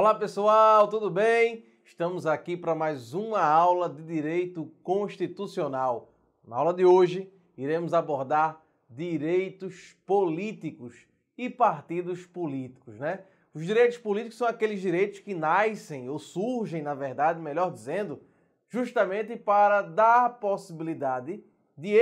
Olá pessoal, tudo bem? Estamos aqui para mais uma aula de Direito Constitucional. Na aula de hoje, iremos abordar direitos políticos e partidos políticos, né? Os direitos políticos são aqueles direitos que nascem ou surgem, na verdade, melhor dizendo, justamente para dar a possibilidade de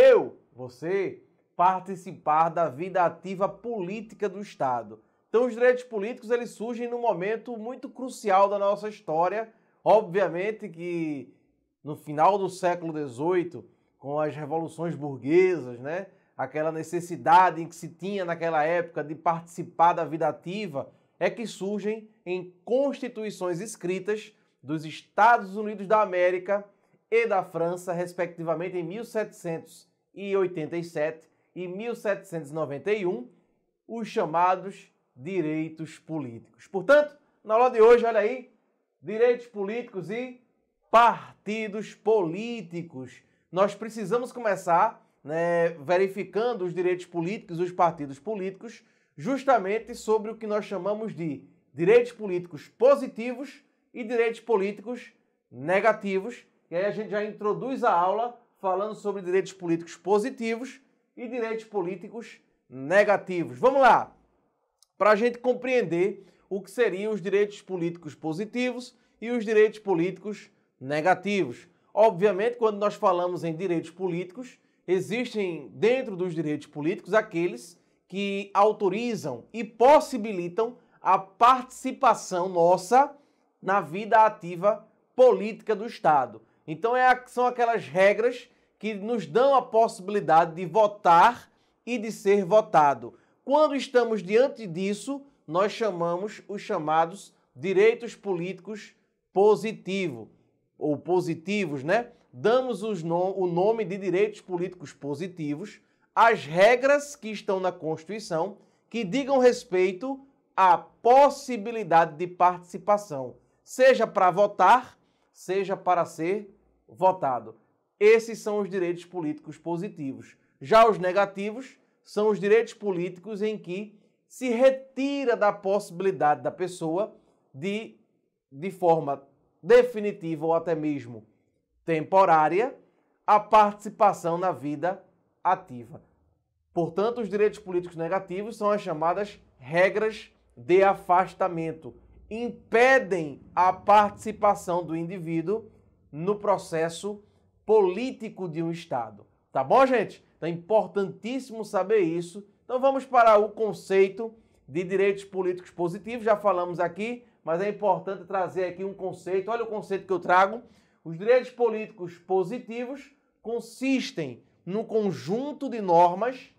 você, participar da vida ativa política do Estado. Então, os direitos políticos eles surgem num momento muito crucial da nossa história. Obviamente que no final do século XVIII, com as revoluções burguesas, né, aquela necessidade em que se tinha naquela época de participar da vida ativa, é que surgem em constituições escritas dos Estados Unidos da América e da França, respectivamente em 1787 e 1791, os chamados direitos políticos. Portanto, na aula de hoje, olha aí, direitos políticos e partidos políticos. Nós precisamos começar, verificando os direitos políticos e os partidos políticos, justamente sobre o que nós chamamos de direitos políticos positivos e direitos políticos negativos. E aí a gente já introduz a aula falando sobre direitos políticos positivos e direitos políticos negativos. Vamos lá! Para a gente compreender o que seriam os direitos políticos positivos e os direitos políticos negativos. Obviamente, quando nós falamos em direitos políticos, existem dentro dos direitos políticos aqueles que autorizam e possibilitam a participação nossa na vida ativa política do Estado. Então, são aquelas regras que nos dão a possibilidade de votar e de ser votado. Quando estamos diante disso, nós chamamos os chamados direitos políticos positivos, ou positivos, né? Damos o nome de direitos políticos positivos às regras que estão na Constituição que digam respeito à possibilidade de participação, seja para votar, seja para ser votado. Esses são os direitos políticos positivos. Já os negativos são os direitos políticos em que se retira da possibilidade da pessoa de forma definitiva ou até mesmo temporária, a participação na vida ativa. Portanto, os direitos políticos negativos são as chamadas regras de afastamento. Impedem a participação do indivíduo no processo político de um Estado. Tá bom, gente? Então é importantíssimo saber isso. Então vamos para o conceito de direitos políticos positivos. Já falamos aqui, mas é importante trazer aqui um conceito. Olha o conceito que eu trago. Os direitos políticos positivos consistem no conjunto de normas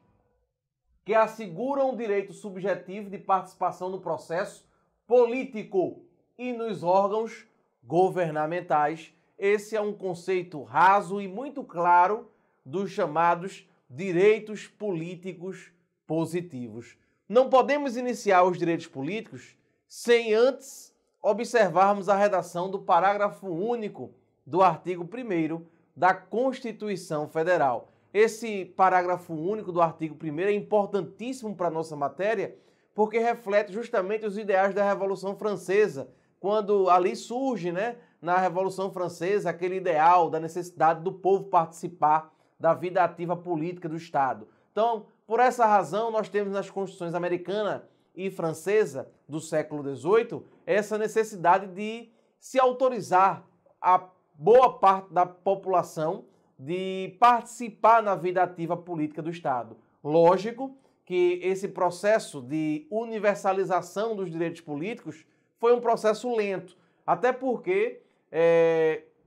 que asseguram o direito subjetivo de participação no processo político e nos órgãos governamentais. Esse é um conceito raso e muito claro dos chamados direitos políticos positivos. Não podemos iniciar os direitos políticos sem antes observarmos a redação do parágrafo único do artigo 1º da Constituição Federal. Esse parágrafo único do artigo 1º é importantíssimo para a nossa matéria porque reflete justamente os ideais da Revolução Francesa, quando ali surge, na Revolução Francesa, aquele ideal da necessidade do povo participar da vida ativa política do Estado. Então, por essa razão, nós temos nas constituições americana e francesa do século XVIII essa necessidade de se autorizar a boa parte da população de participar na vida ativa política do Estado. Lógico que esse processo de universalização dos direitos políticos foi um processo lento, até porque,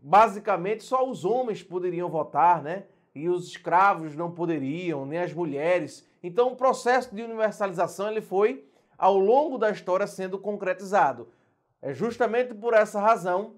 basicamente, só os homens poderiam votar, e os escravos não poderiam, nem as mulheres. Então, o processo de universalização ele foi, ao longo da história, sendo concretizado. É justamente por essa razão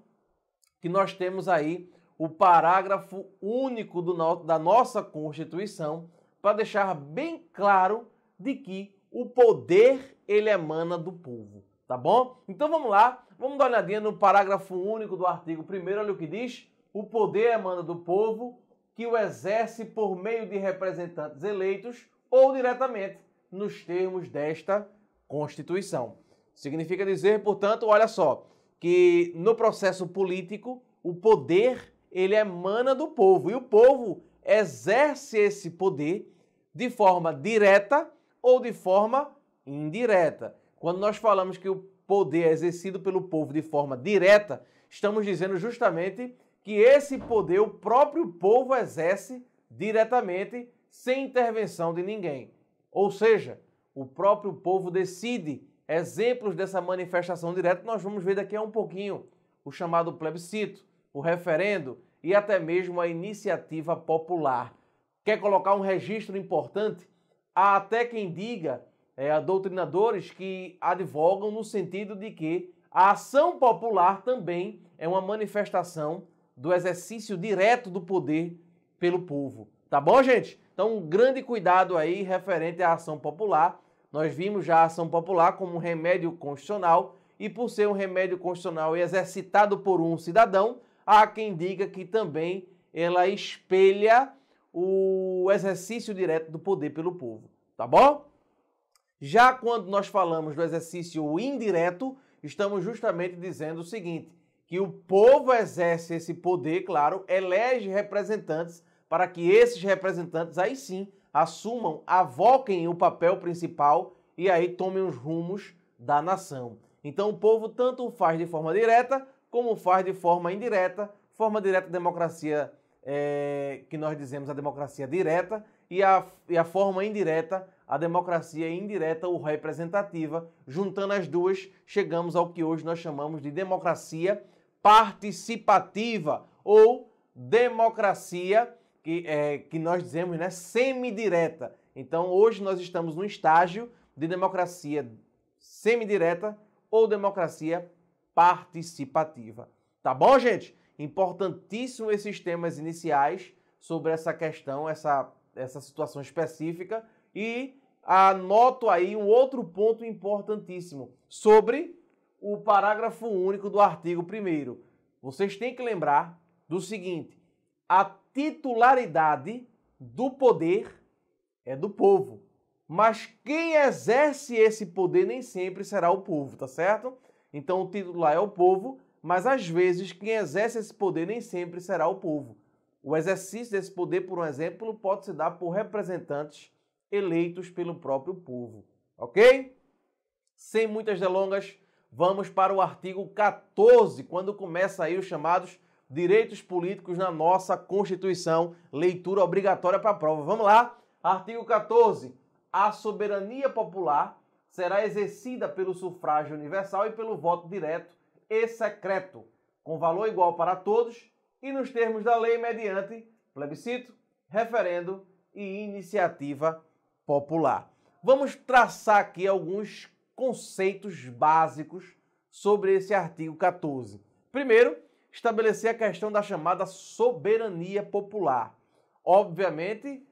que nós temos aí o parágrafo único da nossa Constituição para deixar bem claro de que o poder ele emana do povo, tá bom? Então vamos lá, vamos dar uma olhadinha no parágrafo único do artigo 1º, olha o que diz: o poder emana do povo, que o exerce por meio de representantes eleitos ou diretamente, nos termos desta Constituição. Significa dizer, portanto, olha só, que no processo político, o poder, ele emana do povo, e o povo exerce esse poder de forma direta ou de forma indireta. Quando nós falamos que o poder é exercido pelo povo de forma direta, estamos dizendo justamente que esse poder o próprio povo exerce diretamente, sem intervenção de ninguém. Ou seja, o próprio povo decide. Exemplos dessa manifestação direta nós vamos ver daqui a um pouquinho. O chamado plebiscito, o referendo e até mesmo a iniciativa popular. Quer colocar um registro importante? Há até quem diga, doutrinadores que advogam no sentido de que a ação popular também é uma manifestação do exercício direto do poder pelo povo. Tá bom, gente? Então, um grande cuidado aí referente à ação popular. Nós vimos já a ação popular como um remédio constitucional e por ser um remédio constitucional exercitado por um cidadão, há quem diga que também ela espelha o exercício direto do poder pelo povo. Tá bom? Já quando nós falamos do exercício indireto, estamos justamente dizendo o seguinte, que o povo exerce esse poder, claro, elege representantes para que esses representantes aí sim assumam, avoquem o papel principal e aí tomem os rumos da nação. Então o povo tanto faz de forma direta como faz de forma indireta. Forma direta, democracia, que nós dizemos a democracia direta, e a forma indireta, a democracia indireta ou representativa. Juntando as duas, chegamos ao que hoje nós chamamos de democracia participativa ou democracia que nós dizemos, né, semidireta. Então, hoje nós estamos no estágio de democracia semidireta ou democracia participativa. Tá bom, gente? Importantíssimo esses temas iniciais sobre essa questão, essa situação específica. E anoto aí um outro ponto importantíssimo sobre o parágrafo único do artigo 1º. Vocês têm que lembrar do seguinte: a titularidade do poder é do povo, mas quem exerce esse poder nem sempre será o povo, tá certo? Então o titular é o povo, mas às vezes quem exerce esse poder nem sempre será o povo. O exercício desse poder, por um exemplo, pode se dar por representantes eleitos pelo próprio povo, ok? Sem muitas delongas, vamos para o artigo 14, quando começa aí os chamados direitos políticos na nossa Constituição. Leitura obrigatória para a prova. Vamos lá? Artigo 14. A soberania popular será exercida pelo sufrágio universal e pelo voto direto e secreto, com valor igual para todos e nos termos da lei mediante plebiscito, referendo e iniciativa popular. Vamos traçar aqui alguns conceitos básicos sobre esse artigo 14. Primeiro, estabelecer a questão da chamada soberania popular. Obviamente,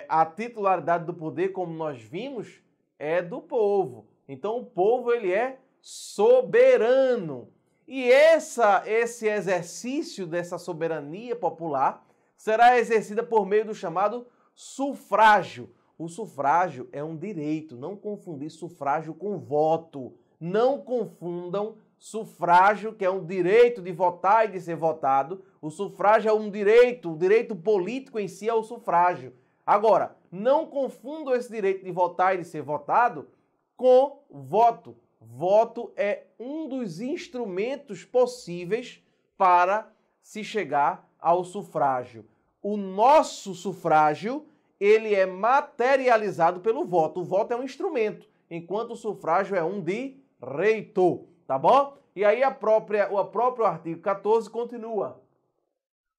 a titularidade do poder, como nós vimos, é do povo. Então, o povo ele é soberano. E esse exercício dessa soberania popular será exercida por meio do chamado sufrágio. O sufrágio é um direito, não confundir sufrágio com voto. Não confundam sufrágio, que é um direito de votar e de ser votado. O sufrágio é um direito, o direito político em si é o sufrágio. Agora, não confundam esse direito de votar e de ser votado com voto. Voto é um dos instrumentos possíveis para se chegar ao sufrágio. O nosso sufrágio, ele é materializado pelo voto. O voto é um instrumento, enquanto o sufrágio é um direito, tá bom? E aí o próprio artigo 14 continua.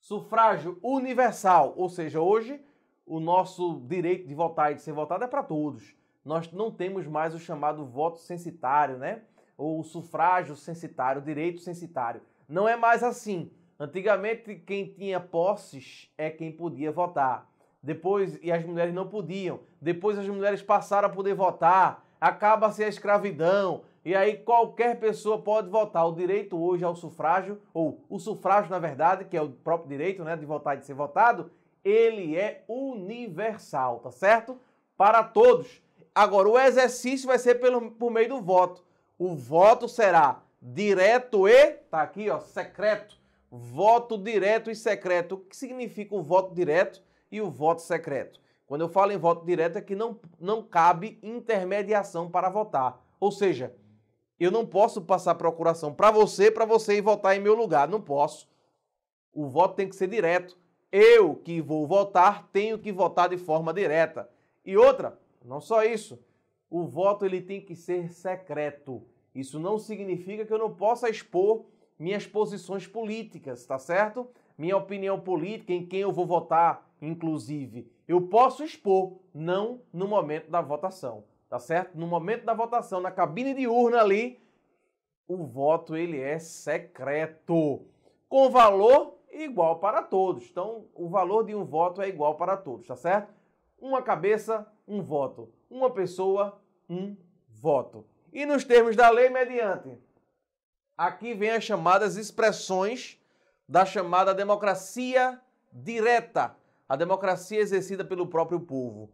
Sufrágio universal, ou seja, hoje o nosso direito de votar e de ser votado é para todos. Nós não temos mais o chamado voto censitário, né? Ou o sufrágio censitário, o direito censitário. Não é mais assim. Antigamente, quem tinha posses é quem podia votar. Depois, e as mulheres não podiam. Depois as mulheres passaram a poder votar. Acaba-se a escravidão. E aí qualquer pessoa pode votar. O direito hoje ao sufrágio, ou o sufrágio, na verdade, que é o próprio direito, né, de votar e de ser votado, ele é universal, tá certo? Para todos. Agora, o exercício vai ser por meio do voto. o voto será direto e, tá aqui, ó, secreto. Voto direto e secreto. O que significa o voto direto e o voto secreto? Quando eu falo em voto direto é que não cabe intermediação para votar. Ou seja, eu não posso passar procuração para você ir votar em meu lugar. Não posso. O voto tem que ser direto. Eu que vou votar tenho que votar de forma direta. E outra, não só isso, o voto ele tem que ser secreto. Isso não significa que eu não possa expor minhas posições políticas, tá certo? Minha opinião política, em quem eu vou votar, inclusive. Eu posso expor, não no momento da votação, tá certo? No momento da votação, na cabine de urna ali, o voto ele é secreto, com valor igual para todos. Então, o valor de um voto é igual para todos, tá certo? Uma cabeça, um voto. Uma pessoa, um voto. E nos termos da lei, mediante. Aqui vem as chamadas expressões da chamada democracia direta. A democracia exercida pelo próprio povo.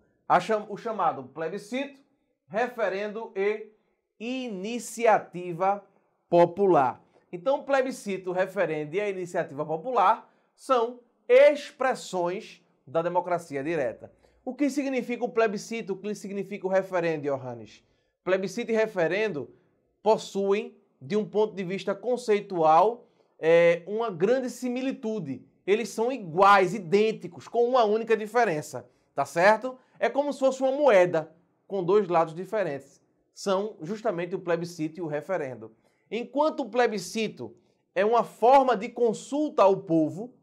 O chamado plebiscito, referendo e iniciativa popular. Então, plebiscito, referendo e a iniciativa popular são expressões da democracia direta. O que significa o plebiscito? O que significa o referendo, Johannes? Plebiscito e referendo possuem, de um ponto de vista conceitual, uma grande similitude. Eles são iguais, idênticos, com uma única diferença, tá certo? É como se fosse uma moeda com dois lados diferentes. São justamente o plebiscito e o referendo. Enquanto o plebiscito é uma forma de consulta ao povo,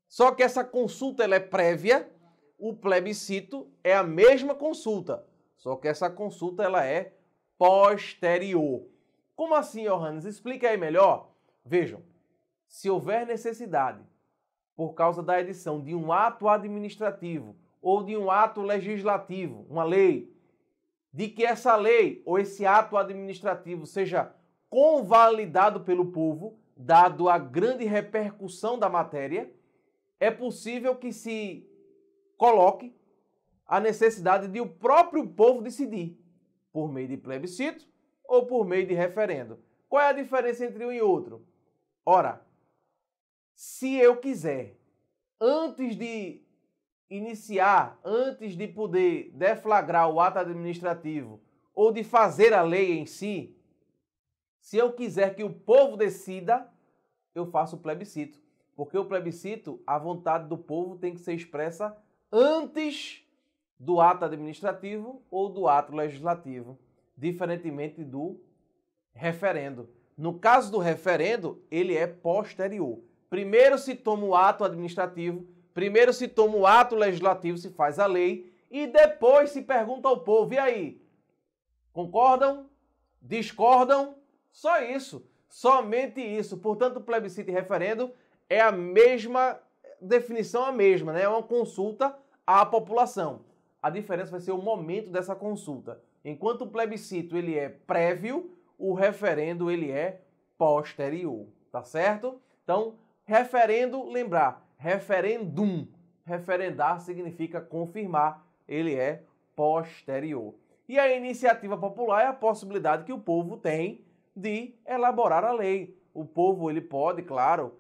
só que essa consulta ela é prévia, o plebiscito é a mesma consulta, só que essa consulta ela é posterior. Como assim, Johannes? Explica aí melhor. Vejam, se houver necessidade, por causa da edição de um ato administrativo ou de um ato legislativo, uma lei, de que essa lei ou esse ato administrativo seja convalidado pelo povo, dado a grande repercussão da matéria, é possível que se coloque a necessidade de o próprio povo decidir, por meio de plebiscito ou por meio de referendo. Qual é a diferença entre um e outro? Ora, se eu quiser, antes de iniciar, antes de poder deflagrar o ato administrativo ou de fazer a lei em si, se eu quiser que o povo decida, eu faço o plebiscito. Porque o plebiscito, a vontade do povo tem que ser expressa antes do ato administrativo ou do ato legislativo, diferentemente do referendo. No caso do referendo, ele é posterior. Primeiro se toma o ato administrativo, primeiro se toma o ato legislativo, se faz a lei, e depois se pergunta ao povo, e aí? Concordam? Discordam? Só isso, somente isso. Portanto, o plebiscito e referendo é a mesma definição, a mesma, né? É uma consulta à população. A diferença vai ser o momento dessa consulta. Enquanto o plebiscito ele é prévio, o referendo ele é posterior, tá certo? Então, referendo, lembrar, referendum. Referendar significa confirmar, ele é posterior. E a iniciativa popular é a possibilidade que o povo tem de elaborar a lei. O povo ele pode, claro,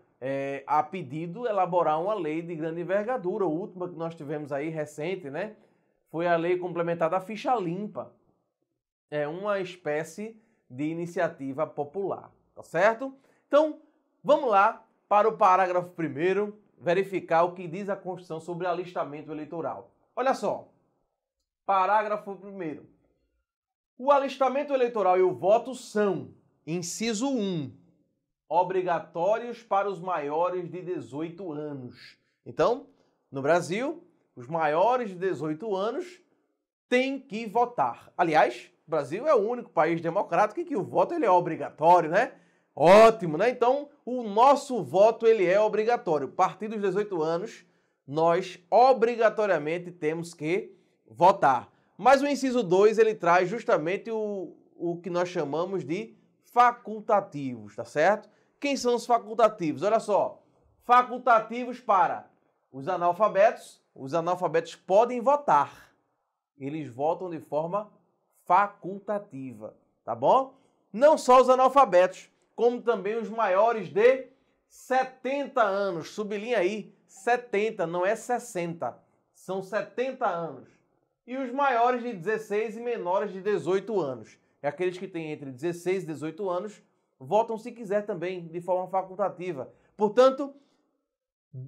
a pedido, elaborar uma lei de grande envergadura. A última que nós tivemos aí, recente, né? Foi a lei complementar da ficha limpa. É uma espécie de iniciativa popular, tá certo? Então, vamos lá para o parágrafo 1º, verificar o que diz a Constituição sobre alistamento eleitoral. Olha só, parágrafo 1º. O alistamento eleitoral e o voto são, inciso 1, obrigatórios para os maiores de 18 anos. Então, no Brasil, os maiores de 18 anos têm que votar. Aliás, o Brasil é o único país democrático em que o voto ele é obrigatório, né? Ótimo, né? Então, o nosso voto ele é obrigatório. A partir dos 18 anos, nós obrigatoriamente temos que votar. Mas o inciso 2, ele traz justamente o que nós chamamos de facultativos, tá certo? Quem são os facultativos? Olha só, facultativos para os analfabetos podem votar. Eles votam de forma facultativa, tá bom? não só os analfabetos, como também os maiores de 70 anos. Sublinha aí, 70, não é 60. São 70 anos. E os maiores de 16 e menores de 18 anos. É aqueles que têm entre 16 e 18 anos, votam se quiser também, de forma facultativa. Portanto,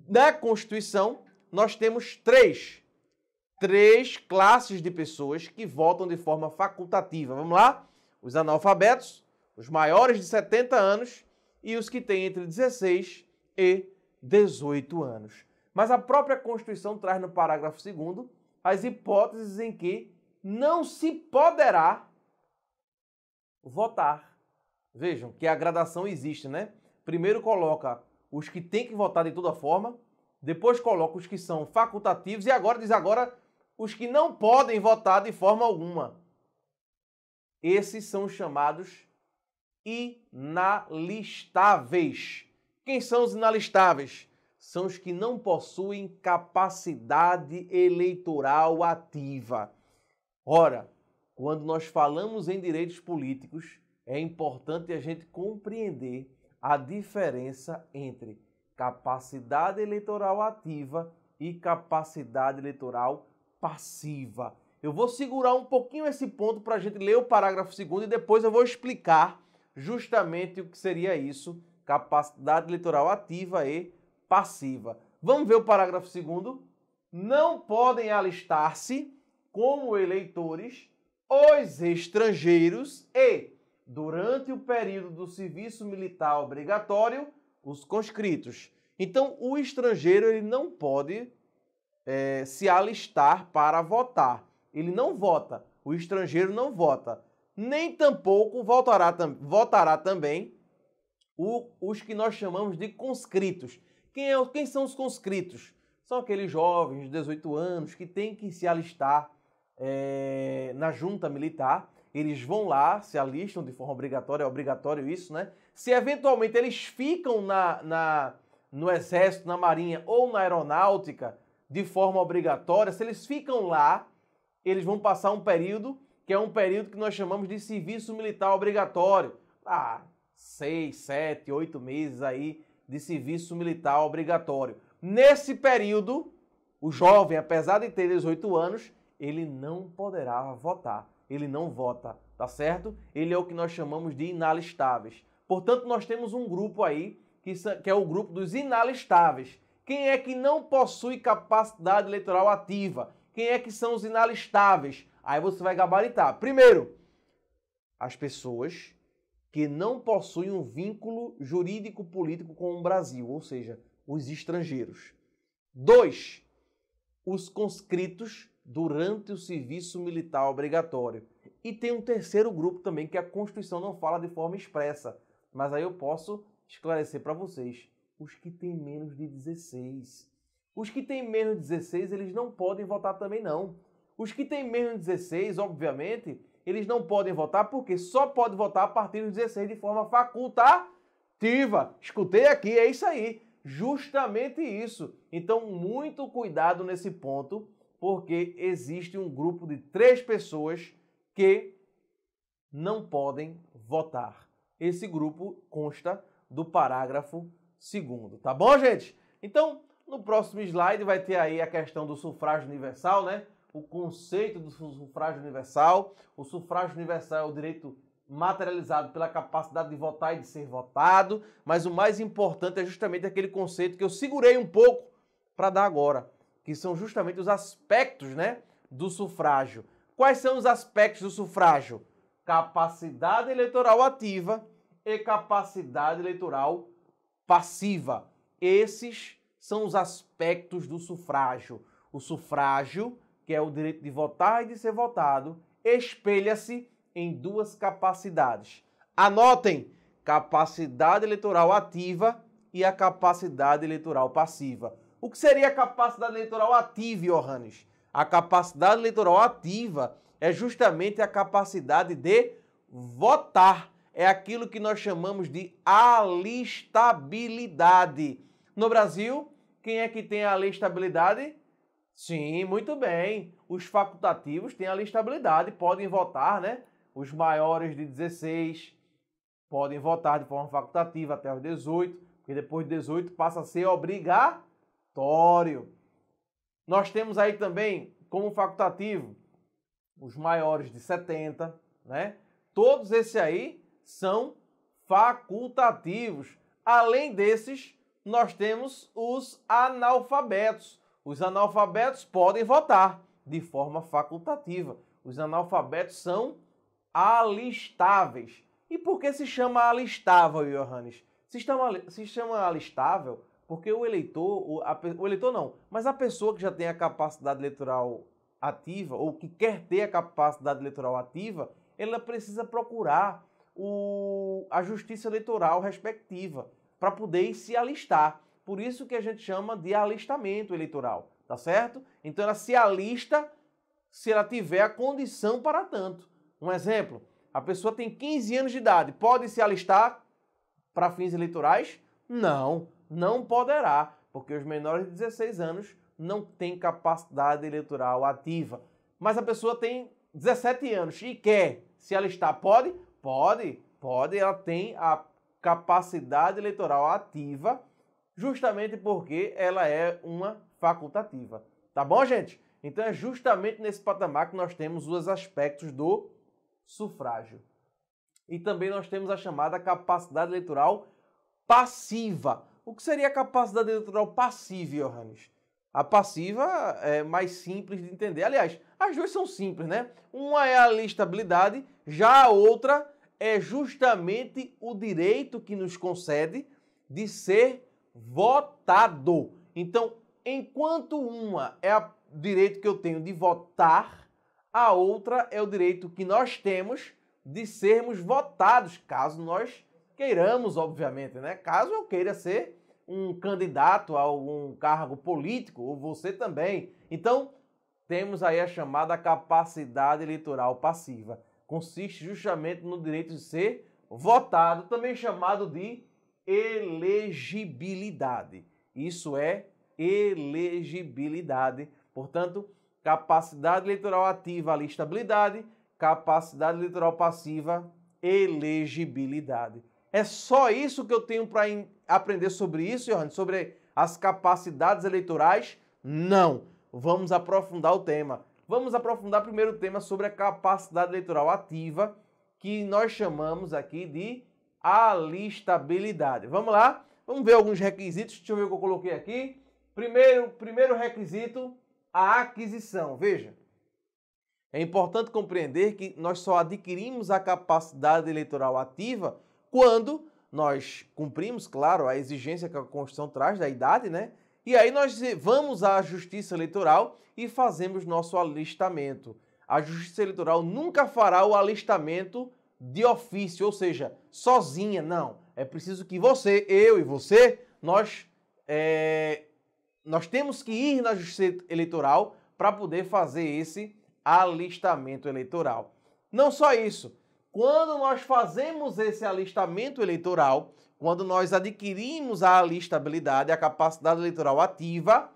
na Constituição, nós temos três classes de pessoas que votam de forma facultativa. Vamos lá? Os analfabetos, os maiores de 70 anos e os que têm entre 16 e 18 anos. Mas a própria Constituição traz no parágrafo 2º as hipóteses em que não se poderá votar. Vejam que a gradação existe, né? Primeiro coloca os que têm que votar de toda forma, depois coloca os que são facultativos e agora diz os que não podem votar de forma alguma. Esses são os chamados inalistáveis. Quem são os inalistáveis? São os que não possuem capacidade eleitoral ativa. Ora, quando nós falamos em direitos políticos, é importante a gente compreender a diferença entre capacidade eleitoral ativa e capacidade eleitoral passiva. Eu vou segurar um pouquinho esse ponto para a gente ler o parágrafo 2º e depois eu vou explicar justamente o que seria isso, capacidade eleitoral ativa e passiva. Vamos ver o parágrafo 2º. Não podem alistar-se como eleitores os estrangeiros e, durante o período do serviço militar obrigatório, os conscritos. Então, o estrangeiro ele não pode se alistar para votar. Ele não vota. O estrangeiro não vota. Nem tampouco votará também os que nós chamamos de conscritos. Quem são os conscritos? São aqueles jovens de 18 anos que têm que se alistar na junta militar. Eles vão lá, se alistam de forma obrigatória, é obrigatório isso, né? Se eventualmente eles ficam no Exército, na Marinha ou na Aeronáutica de forma obrigatória, se eles ficam lá, eles vão passar um período que é um período que nós chamamos de serviço militar obrigatório. 6, 7, 8 meses aí de serviço militar obrigatório. Nesse período, o jovem, apesar de ter 18 anos, ele não poderá votar. Ele não vota, tá certo? Ele é o que nós chamamos de inalistáveis. Portanto, nós temos um grupo aí, que é o grupo dos inalistáveis. Quem é que não possui capacidade eleitoral ativa? Quem é que são os inalistáveis? Aí você vai gabaritar. Primeiro, as pessoas que não possuem um vínculo jurídico-político com o Brasil, ou seja, os estrangeiros. 2, os conscritos durante o serviço militar obrigatório. E tem um terceiro grupo também que a Constituição não fala de forma expressa, mas aí eu posso esclarecer para vocês. Os que têm menos de 16. Os que têm menos de 16, eles não podem votar também não. Os que têm menos de 16, obviamente, eles não podem votar porque só pode votar a partir dos 16 de forma facultativa. Escutei aqui, é isso aí. Justamente isso. Então, muito cuidado nesse ponto, porque existe um grupo de 3 pessoas que não podem votar. Esse grupo consta do parágrafo 2º, tá bom, gente? Então, no próximo slide vai ter aí a questão do sufrágio universal, né? O conceito do sufrágio universal. O sufrágio universal é o direito materializado pela capacidade de votar e de ser votado, mas o mais importante é justamente aquele conceito que eu segurei um pouco para dar agora, que são justamente os aspectos, né, do sufrágio. Quais são os aspectos do sufrágio? Capacidade eleitoral ativa e capacidade eleitoral passiva. Esses são os aspectos do sufrágio. O sufrágio, que é o direito de votar e de ser votado, espelha-se em 2 capacidades. Anotem: capacidade eleitoral ativa e a capacidade eleitoral passiva. O que seria a capacidade eleitoral ativa, Johannes? A capacidade eleitoral ativa é justamente a capacidade de votar. É aquilo que nós chamamos de alistabilidade. No Brasil, quem é que tem a alistabilidade? Sim, muito bem. Os facultativos têm alistabilidade, podem votar, né? Os maiores de 16, podem votar de forma facultativa até os 18, porque depois de 18 passa a ser obrigatório. Nós temos aí também, como facultativo, os maiores de 70, né? Todos esses aí são facultativos. Além desses, nós temos os analfabetos. Os analfabetos podem votar de forma facultativa. Os analfabetos são alistáveis. E por que se chama alistável, Johannes? Se chama alistável porque o eleitor não, mas a pessoa que já tem a capacidade eleitoral ativa, ou que quer ter a capacidade eleitoral ativa, ela precisa procurar a justiça eleitoral respectiva para poder se alistar. Por isso que a gente chama de alistamento eleitoral, tá certo? Então ela se alista se ela tiver a condição para tanto. Um exemplo, a pessoa tem 15 anos de idade, pode se alistar para fins eleitorais? Não, não poderá, porque os menores de 16 anos não têm capacidade eleitoral ativa. Mas a pessoa tem 17 anos e quer se alistar, pode? Pode, ela tem a capacidade eleitoral ativa, justamente porque ela é uma facultativa. Tá bom, gente? Então é justamente nesse patamar que nós temos os aspectos do sufrágio. E também nós temos a chamada capacidade eleitoral passiva. O que seria a capacidade eleitoral passiva, Johannes? A passiva é mais simples de entender. Aliás, as duas são simples, né? Uma é a alistabilidade, já a outra é justamente o direito que nos concede de ser votado. Então, enquanto uma é o direito que eu tenho de votar, a outra é o direito que nós temos de sermos votados, caso nós queiramos, obviamente, né? Caso eu queira ser um candidato a algum cargo político, ou você também. Então, temos aí a chamada capacidade eleitoral passiva. Consiste justamente no direito de ser votado, também chamado de elegibilidade. Isso é elegibilidade. Portanto, capacidade eleitoral ativa, alistabilidade, capacidade eleitoral passiva, elegibilidade. É só isso que eu tenho para aprender sobre isso, Johannes? Sobre as capacidades eleitorais? Não. Vamos aprofundar o tema. Vamos aprofundar primeiro o tema sobre a capacidade eleitoral ativa, que nós chamamos aqui de alistabilidade. Vamos lá? Vamos ver alguns requisitos. Deixa eu ver o que eu coloquei aqui. Primeiro requisito, a aquisição. Veja, é importante compreender que nós só adquirimos a capacidade eleitoral ativa quando nós cumprimos, claro, a exigência que a Constituição traz da idade, né? E aí nós vamos à Justiça Eleitoral e fazemos nosso alistamento. A Justiça Eleitoral nunca fará o alistamento de ofício, ou seja, sozinha, não. É preciso que você, eu e você, nós temos que ir na Justiça Eleitoral para poder fazer esse alistamento eleitoral. Não só isso. Quando nós fazemos esse alistamento eleitoral, quando nós adquirimos a alistabilidade, a capacidade eleitoral ativa,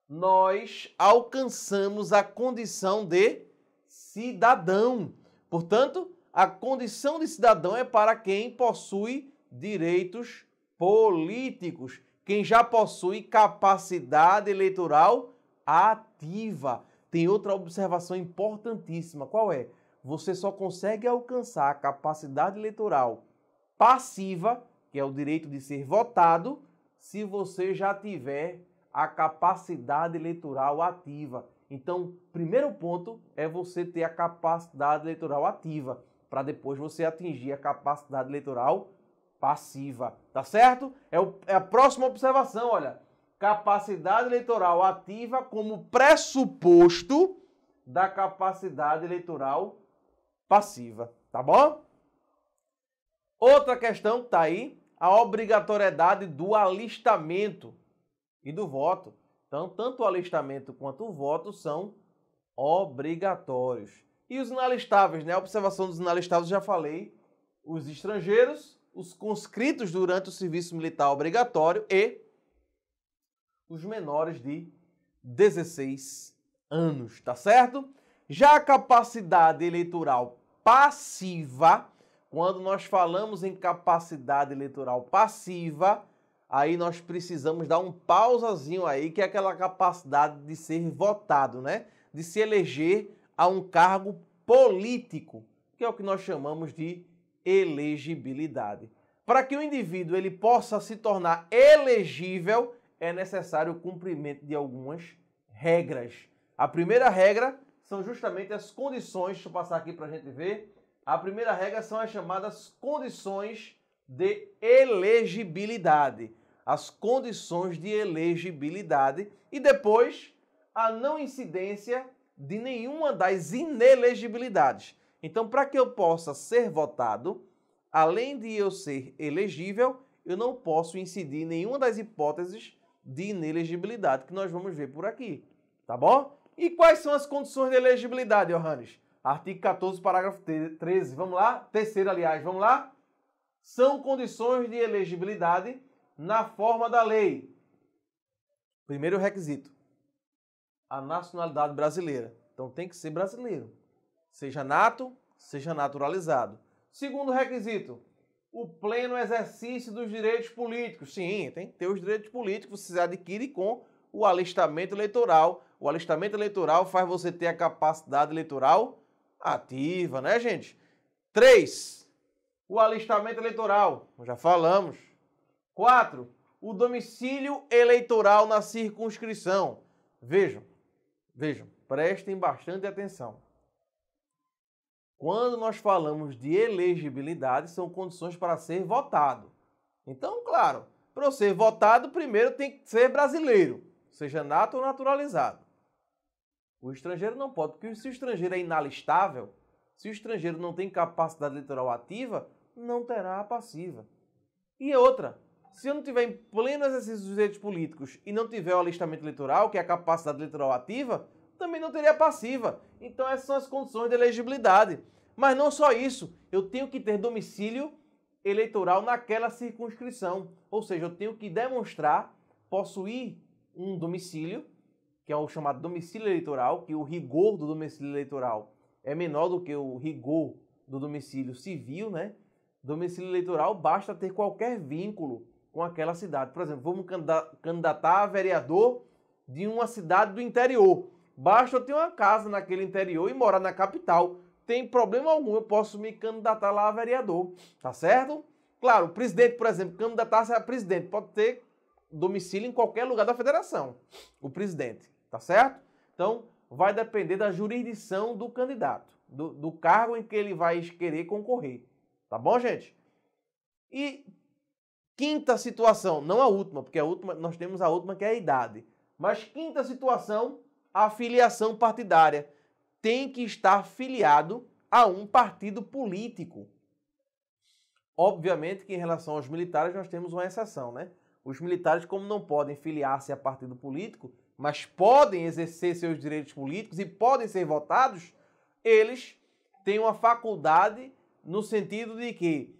nós alcançamos a condição de cidadão. Portanto, a condição de cidadão é para quem possui direitos políticos, quem já possui capacidade eleitoral ativa. Tem outra observação importantíssima. Qual é? Você só consegue alcançar a capacidade eleitoral passiva, que é o direito de ser votado, se você já tiver a capacidade eleitoral ativa. Então, primeiro ponto é você ter a capacidade eleitoral ativa, para depois você atingir a capacidade eleitoral passiva. Tá certo? É a próxima observação, olha. Capacidade eleitoral ativa como pressuposto da capacidade eleitoral passiva, tá bom? Outra questão que está aí, a obrigatoriedade do alistamento e do voto. Então, tanto o alistamento quanto o voto são obrigatórios. E os inalistáveis, né? A observação dos inalistáveis, já falei, os estrangeiros, os conscritos durante o serviço militar obrigatório e os menores de 16 anos, tá certo? Já a capacidade eleitoral passiva Quando nós falamos em capacidade eleitoral passiva, aí nós precisamos dar um pausazinho aí, que é aquela capacidade de ser votado, né? De se eleger a um cargo político, que é o que nós chamamos de elegibilidade. Para que o indivíduo ele possa se tornar elegível, é necessário o cumprimento de algumas regras. A primeira regra são justamente as condições, deixa eu passar aqui para a gente ver. A primeira regra são as chamadas condições de elegibilidade. As condições de elegibilidade e depois a não incidência de nenhuma das inelegibilidades. Então, para que eu possa ser votado, além de eu ser elegível, eu não posso incidir em nenhuma das hipóteses de inelegibilidade que nós vamos ver por aqui, tá bom? E quais são as condições de elegibilidade, Johannes? Artigo 14, parágrafo 13, vamos lá? Terceiro, aliás, vamos lá? São condições de elegibilidade na forma da lei. Primeiro requisito, a nacionalidade brasileira. Então tem que ser brasileiro, seja nato, seja naturalizado. Segundo requisito, o pleno exercício dos direitos políticos. Sim, tem que ter os direitos políticos, você adquire com o alistamento eleitoral. O alistamento eleitoral faz você ter a capacidade eleitoral ativa, né, gente? 3, o alistamento eleitoral, já falamos. 4, o domicílio eleitoral na circunscrição. Vejam, prestem bastante atenção. Quando nós falamos de elegibilidade, são condições para ser votado. Então, claro, para eu ser votado, primeiro tem que ser brasileiro, seja nato ou naturalizado. O estrangeiro não pode, porque se o estrangeiro é inalistável, se o estrangeiro não tem capacidade eleitoral ativa, não terá a passiva. E outra, se eu não tiver em pleno exercício dos direitos políticos e não tiver o alistamento eleitoral, que é a capacidade eleitoral ativa, também não teria passiva. Então essas são as condições de elegibilidade. Mas não só isso, eu tenho que ter domicílio eleitoral naquela circunscrição. Ou seja, eu tenho que demonstrar, possuir um domicílio, que é o chamado domicílio eleitoral, que o rigor do domicílio eleitoral é menor do que o rigor do domicílio civil, né? Domicílio eleitoral basta ter qualquer vínculo com aquela cidade. Por exemplo, vamos candidatar a vereador de uma cidade do interior. Basta eu ter uma casa naquele interior e morar na capital. Tem problema algum, eu posso me candidatar lá a vereador, tá certo? Claro, o presidente, por exemplo, candidatar-se a presidente, pode ter domicílio em qualquer lugar da federação, o presidente, tá certo? Então, vai depender da jurisdição do candidato, do cargo em que ele vai querer concorrer, tá bom, gente? E quinta situação, não a última, porque a última, nós temos a última que é a idade, mas quinta situação, a filiação partidária. Tem que estar filiado a um partido político. Obviamente que em relação aos militares nós temos uma exceção, né? Os militares, como não podem filiar-se a partido político, mas podem exercer seus direitos políticos e podem ser votados, eles têm uma faculdade no sentido de que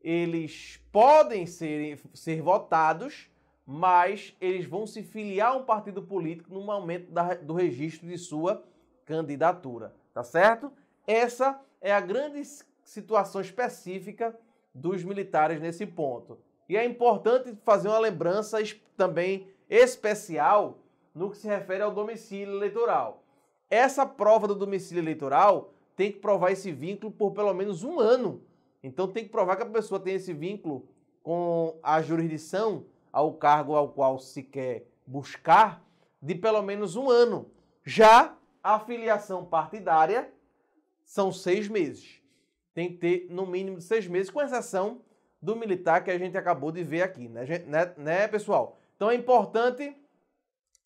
eles podem ser votados, mas eles vão se filiar a um partido político no momento do registro de sua candidatura, tá certo? Essa é a grande situação específica dos militares nesse ponto. E é importante fazer uma lembrança também especial no que se refere ao domicílio eleitoral. Essa prova do domicílio eleitoral tem que provar esse vínculo por pelo menos um ano. Então tem que provar que a pessoa tem esse vínculo com a jurisdição ao cargo ao qual se quer buscar de pelo menos um ano. Já a filiação partidária são 6 meses. Tem que ter no mínimo 6 meses, com exceção do militar que a gente acabou de ver aqui, né, pessoal? Então é importante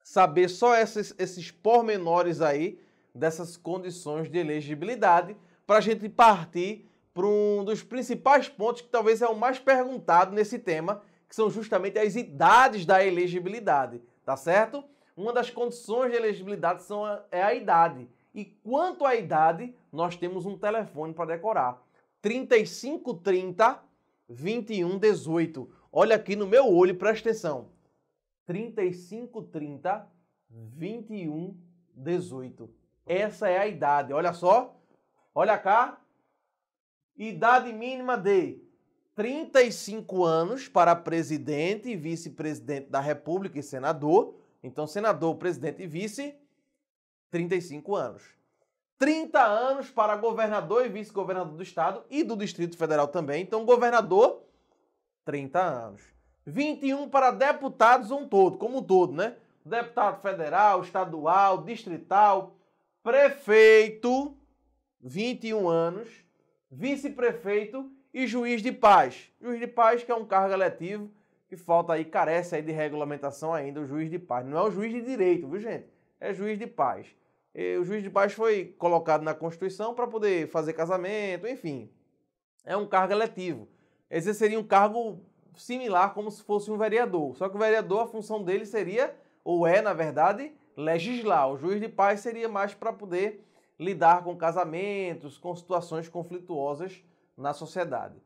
saber só esses pormenores aí dessas condições de elegibilidade para a gente partir para um dos principais pontos que talvez é o mais perguntado nesse tema, que são justamente as idades da elegibilidade, tá certo? Uma das condições de elegibilidade é a idade. E quanto à idade, nós temos um telefone para decorar. 3530 2118. Olha aqui no meu olho, presta atenção. 3530 2118. Essa é a idade. Olha só. Olha cá. idade mínima de 35 anos para presidente e vice-presidente da República e senador. Então, senador, presidente e vice, 35 anos. 30 anos para governador e vice-governador do estado e do Distrito Federal também. Então, governador, 30 anos. 21 para deputados como um todo, né? Deputado federal, estadual, distrital, prefeito, 21 anos, vice-prefeito e juiz de paz. Juiz de paz que é um cargo eletivo que falta aí, carece aí de regulamentação ainda, o juiz de paz. Não é o juiz de direito, viu, gente? É juiz de paz. E o juiz de paz foi colocado na Constituição para poder fazer casamento, enfim. É um cargo eletivo. Exerceria um cargo similar como se fosse um vereador. Só que o vereador, a função dele seria, ou é, na verdade, legislar. O juiz de paz seria mais para poder lidar com casamentos, com situações conflituosas na sociedade.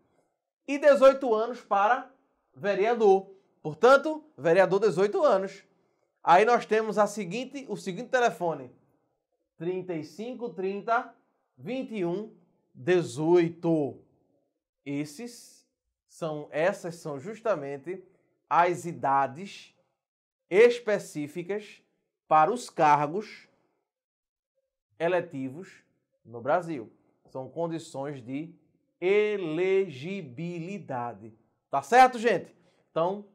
E 18 anos para vereador. Portanto, vereador 18 anos. Aí nós temos o seguinte telefone. 35 30 21 18. Essas são justamente as idades específicas para os cargos eletivos no Brasil. São condições de elegibilidade. Tá certo, gente? Então,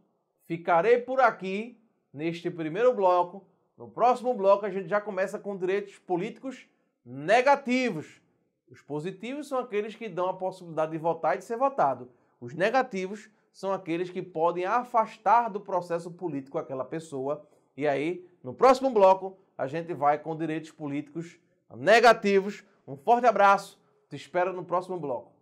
ficarei por aqui neste primeiro bloco. No próximo bloco, a gente já começa com direitos políticos negativos. Os positivos são aqueles que dão a possibilidade de votar e de ser votado. Os negativos são aqueles que podem afastar do processo político aquela pessoa. E aí, no próximo bloco, a gente vai com direitos políticos negativos. Um forte abraço. Te espero no próximo bloco.